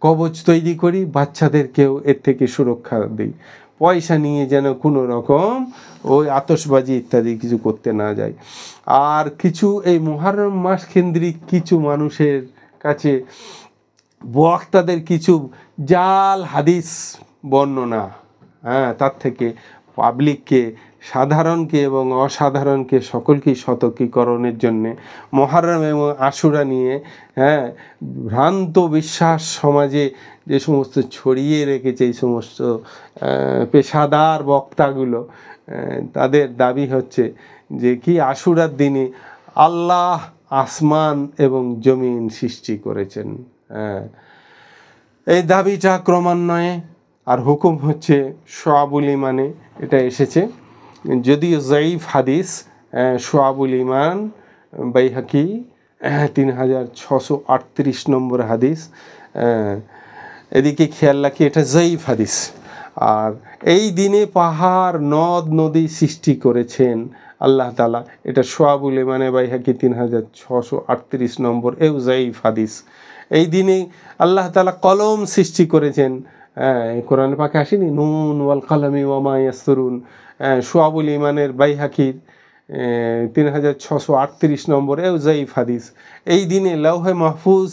কবচ তৈরি করি, বাচ্চাদেরকেও এর থেকে সুরক্ষা দিই। পয়সা নিয়ে যেন কোনো রকম ওই আতশবাজি ইত্যাদি কিছু করতে না যায়। আর কিছু এই মুহররম মাস কেন্দ্রিক কিছু মানুষের কাছে বক্তাদের কিছু জাল হাদিস বর্ণনা, তার থেকে পাবলিককে, সাধারণকে এবং অসাধারণকে সকলকেই সতর্কীকরণের জন্যে মুহররম এবং আশুরা নিয়ে ভ্রান্ত বিশ্বাস সমাজে যে সমস্ত ছড়িয়ে রেখেছে এই সমস্ত পেশাদার বক্তাগুলো, তাদের দাবি হচ্ছে যে কি আশুরার দিনে আল্লাহ আসমান এবং জমিন সৃষ্টি করেছেন। এই দাবিটা ক্রমান্বয়ে আর হুকুম হচ্ছে শোয়াবুল ইমানে এটা এসেছে, যদিও জয়ীফ হাদিস। শোয়াবুল ইমান বাইহাকি 3638 নম্বর হাদিস। এদিকে খেয়াল রাখি এটা জয়ীফ হাদিস। আর এই দিনে পাহাড় নদ নদী সৃষ্টি করেছেন আল্লাহ তাআলা, এটা শোয়াবুল ইমানে বাইহাকি 3638 নম্বর, এও জয়ীফ হাদিস। এই দিনে আল্লাহ তাআলা কলম সৃষ্টি করেছেন। কোরআন পাকে আসেনি, নুন ওয়াল কালামি ওয়া মা ইয়াসতুরুন। শোয়াবুল ইমানের বাইহাকির 3638 নম্বর, এও জয়ীফ হাদিস। এই দিনে লৌহে মাহফুজ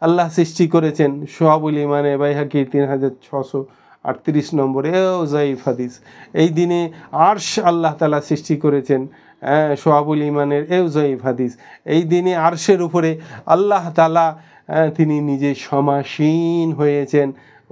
আল্লাহ সৃষ্টি করেছেন। শোয়াবুল ইমানে বাইহাকির 3638 নম্বর, এও জয়ীফ হাদিস। এই দিনে আরশ আল্লাহ তাআলা সৃষ্টি করেছেন। শোয়াবুল ইমানের, এও জয়ীফ হাদিস। এই দিনে আরশের উপরে আল্লাহ তাআলা তিনি নিজে সমাসীন হয়েছেন,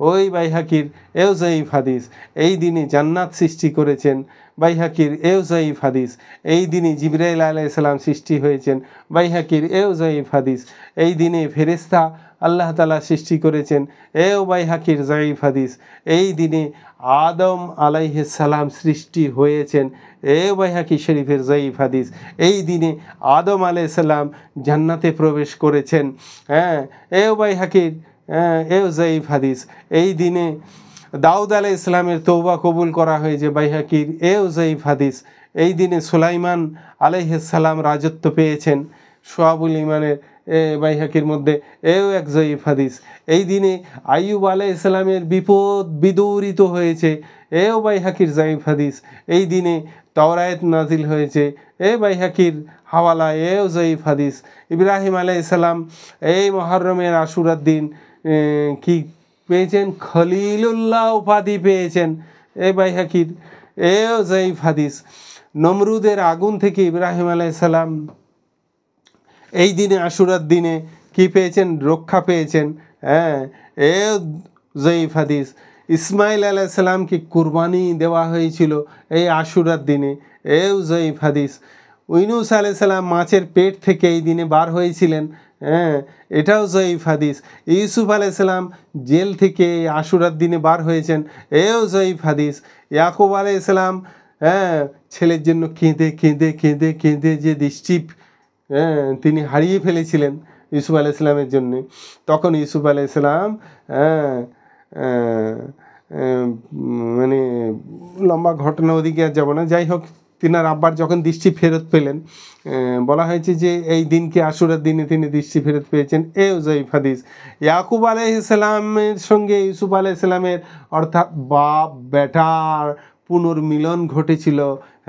ওই বাইহাকির, এও জয়ীফ হাদিস। এই দিনে জান্নাত সৃষ্টি করেছেন, বাইহাকির, এও জয়ীফ হাদিস। এই দিনে জিবরাইল আলাইহিস সালাম সৃষ্টি হয়েছেন, বাইহাকির, এও জয়ীফ হাদিস। এই দিনে ফেরেশতা আল্লাহ তাআলা সৃষ্টি করেছেন, এও বাইহাকির, জয়ীফ হাদিস। এই দিনে আদম আলাইহিস সালাম সৃষ্টি হয়েছেন, এও বাইহাকি শরীফের জয়ীফ হাদিস। এই দিনে আদম আলাইহিস সালাম জান্নাতে প্রবেশ করেছেন, এও বাইহাকির, এও জয়ীফ হাদিস। এই দিনে দাউদ আলাইহিস সালামের তওবা কবুল করা হয়েছে, বাইহাকির, এও জয়ীফ হাদিস। এই দিনে সুলাইমান আলাইহিস সালাম রাজত্ব পেয়েছেন, শোয়াবুল ইমানের বাইহাকির মধ্যে, এও এক জয়ীফ হাদিস। এই দিনে আইয়ুব আলাইহিস সালামের বিপদ বিদূরিত হয়েছে, এও বাইহাকির, জয়ীফ হাদিস। এই দিনে তাওরাত নাজিল হয়েছে, এ বাইহাকির হাওয়ালা, এও জয়ীফ হাদিস। ইব্রাহিম আলাইহিস সালাম এই মুহররমের আশুরার দিন কি পেয়েছেন, খলিলুল্লাহ উপাধি পেয়েছেন, এ বাইহাকির, এও জয়ীফ হাদিস। নমরুদের আগুন থেকে ইব্রাহিম আলাইহিস সালাম এই দিনে আশুরার দিনে কি পেয়েছেন? রক্ষা পেয়েছেন। হ্যাঁ, এ জয়ীফ হাদিস। ইসমাইল আলাইহিস সালামকে কুরবানি দেওয়া হয়েছিল এই আশুরার দিনে, এও জয়ীফ হাদিস। ইউনূস আলাইহিস সালাম মাছের পেট থেকে এই দিনে বার হয়েছিলেন, হ্যাঁ, এটাও জয়ীফ হাদিস। ইউসুফ আলাইহিস সালাম জেল থেকে এই আশুরার দিনে বার হয়েছেন, এও জয়ীফ হাদিস। ইয়াকুব আলাইহিস সালাম, হ্যাঁ, ছেলের জন্য কেঁদে কেঁদে কেঁদে কেঁদে যে দৃষ্টি, হ্যাঁ, তিনি হারিয়ে ফেলেছিলেন ইউসুফ আলাইহিস সালামের জন্যে, তখন ইউসুফ আলাইহিস সালাম, হ্যাঁ, মানে লম্বা ঘটনা, ওদিকে আর যাবো না। যাই হোক, তিনার আব্বার যখন দৃষ্টি ফেরত পেলেন, বলা হয়েছে যে এই দিনকে আশুরার দিনে তিনি দৃষ্টি ফেরত পেয়েছেন, এও জয়ীফ হাদিস। ইয়াকুব আলাইহিস সালামের সঙ্গে ইউসুফ আলাইহিস সালামের, অর্থাৎ বাপ বেটার পুনর্মিলন ঘটেছিল,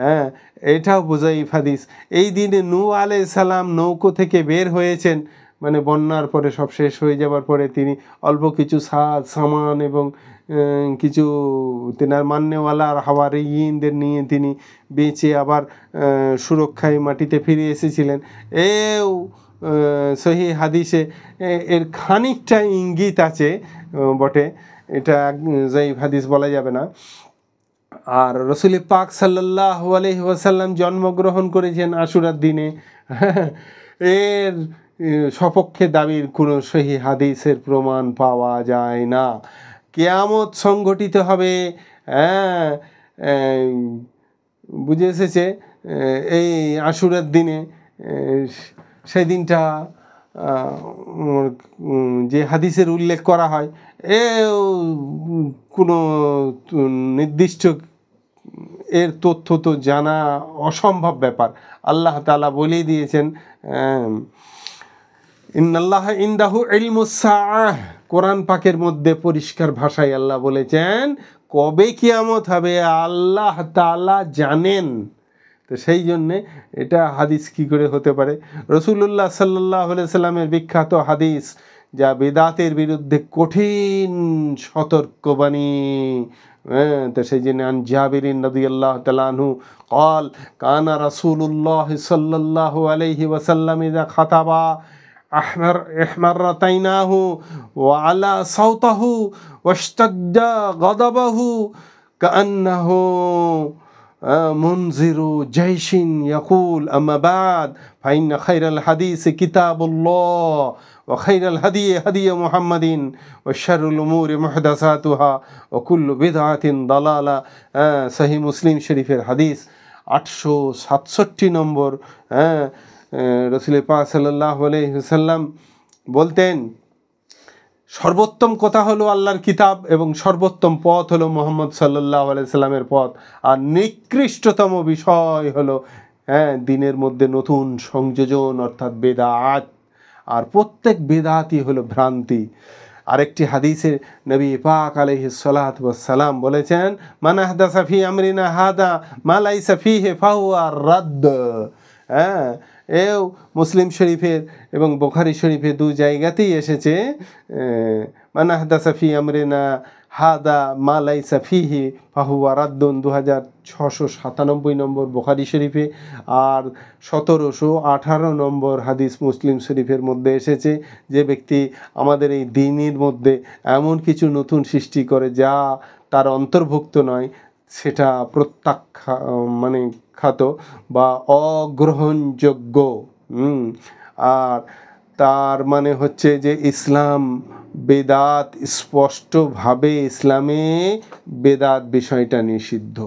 হ্যাঁ, এটাও জয়ীফ হাদিস। এই দিনে নূহ আলাইহিস সালাম নৌকো থেকে বের হয়েছেন, মানে বন্যার পরে সব শেষ হয়ে যাবার পরে তিনি অল্প কিছু সামান এবং কিছু তেনার মান্যওয়ালা হাওয়ারিয়িনদের নিয়ে তিনি বেঁচে আবার সুরক্ষায় মাটিতে ফিরে এসেছিলেন। এও সহিহ হাদিসে এর খানিকটা ইঙ্গিত আছে বটে, এটা জয়ীফ হাদিস বলা যাবে না। আর রসুল পাক সাল্লাল্লাহু আলাইহি ওয়াসাল্লাম জন্মগ্রহণ করেছেন আশুরার দিনে, এর সপক্ষে দাবির কোনো সহিহ হাদিসের প্রমাণ পাওয়া যায় না। কিয়ামত সংঘটিত হবে, হ্যাঁ, বুঝে এসেছে এই আশুরার দিনে। সেই দিনটা যে হাদিসের উল্লেখ করা হয়, কোনো নির্দিষ্ট এর তথ্য তো জানা অসম্ভব ব্যাপার। আল্লাহ তাআলা বলেই দিয়েছেন, ইন্নাল্লাহা ইনদাহু ইলমুস সাআহ, কোরআন পাকের মধ্যে পরিষ্কার ভাষায় আল্লাহ বলেছেন কবে কিয়ামত হবে আল্লাহ তাআলা জানেন। তো সেই জন্যে এটা হাদিস কি করে হতে পারে? রাসূলুল্লাহ সাল্লাল্লাহু আলাইহি সাল্লামের বিখ্যাত হাদিস, যা বিদআতের বিরুদ্ধে কঠিন সতর্কবাণী। তো সেই জন্য আন জাবির রাদিয়াল্লাহু তাআলা আনহু قال كان رسول الله صلى الله عليه وسلم إذا خطب احمرت عيناه وعلى صوته واشتد غضبه كأنه منذر جيش يقول أما بعد فإن خير الحديث كتاب الله وخير الهدي هدي محمد وشر الأمور محدثاتها وكل بدعة ضلالة। সহিহ মুসলিম শরীফের হাদিস 867 নম্বর। রাসূল পাক সাল্লাল্লাহু আলাইহি ওয়াসাল্লাম বলতেন, সর্বোত্তম কথা হলো আল্লাহর কিতাব এবং সর্বোত্তম পথ হলো মুহাম্মদ সাল্লাল্লাহু আলাইহি সাল্লামের পথ, আর নিকৃষ্টতম বিষয় হলো দিনের মধ্যে নতুন সংযোজন অর্থাৎ বেদাত, আর প্রত্যেক বেদাতই হলো ভ্রান্তি। আরেকটি হাদিসে নবী পাক আলাইহিস সালাতু ওয়াস সালাম বলেছেন, মান আহদাসা ফি আমরিনা হাদা মা লাইসা ফিহি ফাহুয়া রাদ্দ। এও মুসলিম শরীফের এবং বুখারী শরীফে দু জায়গাতেই এসেছে, মান আহদাসা ফি আমরিনা হাদা মা লাইসা ফিহি ফাহুয়া রাদ্দুন, 2697 নম্বর বুখারী শরীফে। আর 1718 নম্বর হাদিস মুসলিম শরীফের মধ্যে এসেছে, যে ব্যক্তি আমাদের এই দ্বীনের মধ্যে এমন কিছু নতুন সৃষ্টি করে যা তার অন্তর্ভুক্ত নয়, সেটা খ্যাত বা অগ্রহণযোগ্য। আর তার মানে হচ্ছে যে ইসলাম বেদাত, স্পষ্টভাবে ইসলামে বেদাত বিষয়টা নিষিদ্ধ।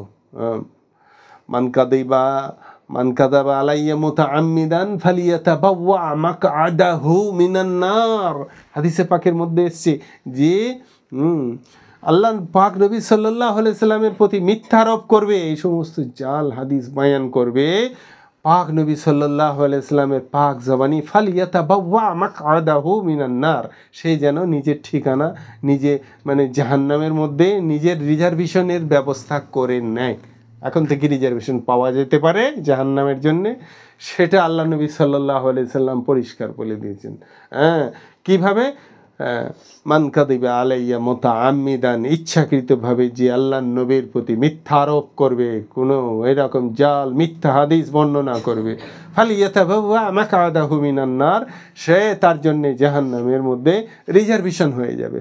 মান কাযাবা আলাইয়া মুতাআম্মিদান ফালিয়াতাবাওয়া মাকআদাহু মিনান নার। হাদিসে পাকের মধ্যে এসেছে যে আল্লাহ পাক নবী সাল্লাল্লাহু আলাইহি সাল্লামের প্রতি মিথ্যারোপ করবে, এই সমস্ত জাল হাদিস বয়ান করবে, পাক নবী সাল্লাল্লাহু আলাইহি সাল্লামের পাক জবানি ফালিয়াতাবাওয়া মাকআদাহু মিনান নার, সে যেন নিজের ঠিকানা নিজে জাহান্নামের মধ্যে নিজের রিজার্ভেশনের ব্যবস্থা করে নেয়। এখন থেকে রিজার্ভেশন পাওয়া যেতে পারে জাহান্নামের জন্য, সেটা আল্লাহ নবী সাল্লাল্লাহু আলাইহি সাল্লাম পরিষ্কার বলে দিয়েছেন। কিভাবে? মান কাদিবা আলাইয়া মুতাআম্মিদান, ইচ্ছাকৃতভাবে যে আল্লাহর নবীর প্রতি মিথ্যা আরোপ করবে, কোনো এরকম জাল মিথ্যা হাদিস বর্ণনা করবে, ফালিয়াতাবাওয়া মাকআদাহু মিনান নার, সে তার জন্য জাহান্নামের মধ্যে রিজার্ভেশন হয়ে যাবে।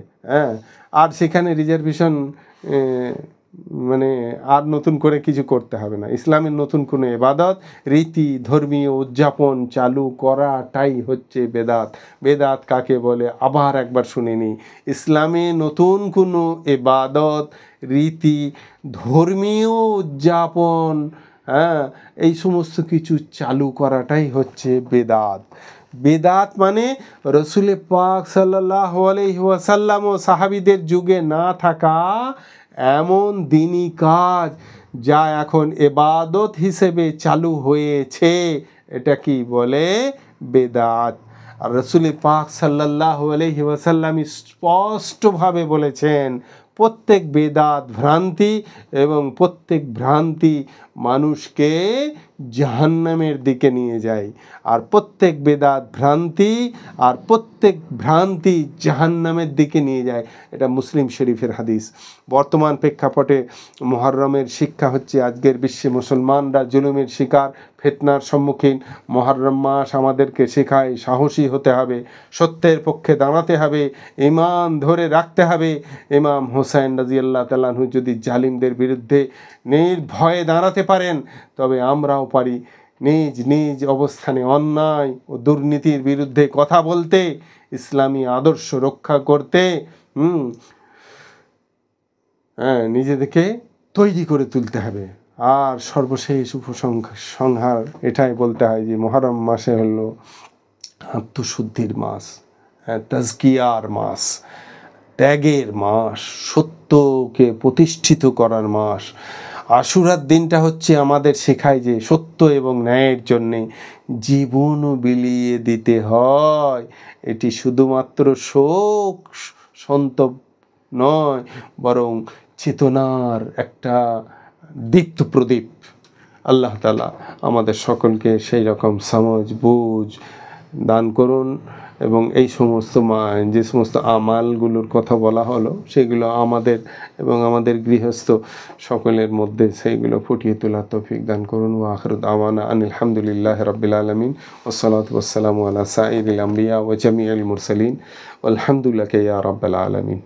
আর সেখানে রিজার্ভেশন মানে আর নতুন করে কিছু করতে হবে না। ইসলামের নতুন কোনো ইবাদত রীতি ধর্মীয় উদযাপন চালু করাটাই হচ্ছে বেদাত। বেদাত কাকে বলে আবার একবার শুনে নিই। ইসলামে নতুন কোনো ইবাদত রীতি ধর্মীয় উদযাপন এই সমস্ত কিছু চালু করাটাই হচ্ছে বেদাত। বেদাত মানে রসুল পাক সাল্লাল্লাহু আলাইহি ওয়াসাল্লাম ও সাহাবীদের যুগে না থাকা এমন দিনই কাজ যা এখন ইবাদত হিসেবে চালু হয়েছে, এটা কি বলে বেদাত। আর রসুল পাক সাল্লাল্লাহু আলাইহি ওয়াসাল্লাম স্পষ্টভাবে বলেছেন প্রত্যেক বেদাত ভ্রান্তি এবং প্রত্যেক ভ্রান্তি মানুষকে জাহান্নামের দিকে নিয়ে যায়। আর প্রত্যেক বেদাত ভ্রান্তি আর প্রত্যেক ভ্রান্তি জাহান্নামের দিকে নিয়ে যায়। এটা মুসলিম শরীফের হাদিস। বর্তমান প্রেক্ষাপটে মুহররমের শিক্ষা হচ্ছে আজকের বিশ্বে মুসলমানরা জুলুমের শিকার, ফিতনার সম্মুখীন। মুহররম মাস আমাদেরকে শেখায় সাহসী হতে হবে, সত্যের পক্ষে দাঁড়াতে হবে, ঈমান ধরে রাখতে হবে। ইমাম হুসাইন রাদিয়াল্লাহু তাআলা আনহু যদি জালিমদের বিরুদ্ধে নির্ভয়ে দাঁড়াতে পারেন, তবে আমরাও পারি নিজ নিজ অবস্থানে অন্যায় ও দুর্নীতির বিরুদ্ধে কথা বলতে, ইসলামী আদর্শ রক্ষা করতে নিজেদেরকে তৈরি করে তুলতে হবে। আর সর্বশেষ উপসংহার এটাই বলতে হয় যে মুহররম মাসে হলো আত্মশুদ্ধির মাস, তাজকিয়ার মাস, ত্যাগের মাস, সত্যকে প্রতিষ্ঠিত করার মাস। আশুরার দিনটা হচ্ছে আমাদের শেখায় যে সত্য এবং ন্যায়ের জন্যে জীবনও বিলিয়ে দিতে হয়। এটি শুধুমাত্র শোক সন্তপ নয়, বরং চেতনার একটা দীপ্ত প্রদীপ। আল্লাহ তাআলা আমাদের সকলকে সেই রকম সমঝ বুঝ দান করুন এবং এই সমস্ত যে সমস্ত আমালগুলোর কথা বলা হলো সেগুলো আমাদের এবং আমাদের গৃহস্থ সকলের মধ্যে সেইগুলো ফুটিয়ে তোলার তৌফিক দান করুন। ওয়া আখিরু দাওয়ানা আনিল হামদুলিল্লাহি রাব্বিল আলামিন ওয়াসসালাতু ওয়াসসালামু আলা সাইয়্যিদিল আমবিয়া ওয়া জামিউল মুরসালিন ওয়ালহামদুলিল্লাহি ইয়া রাব্বিল আলামিন।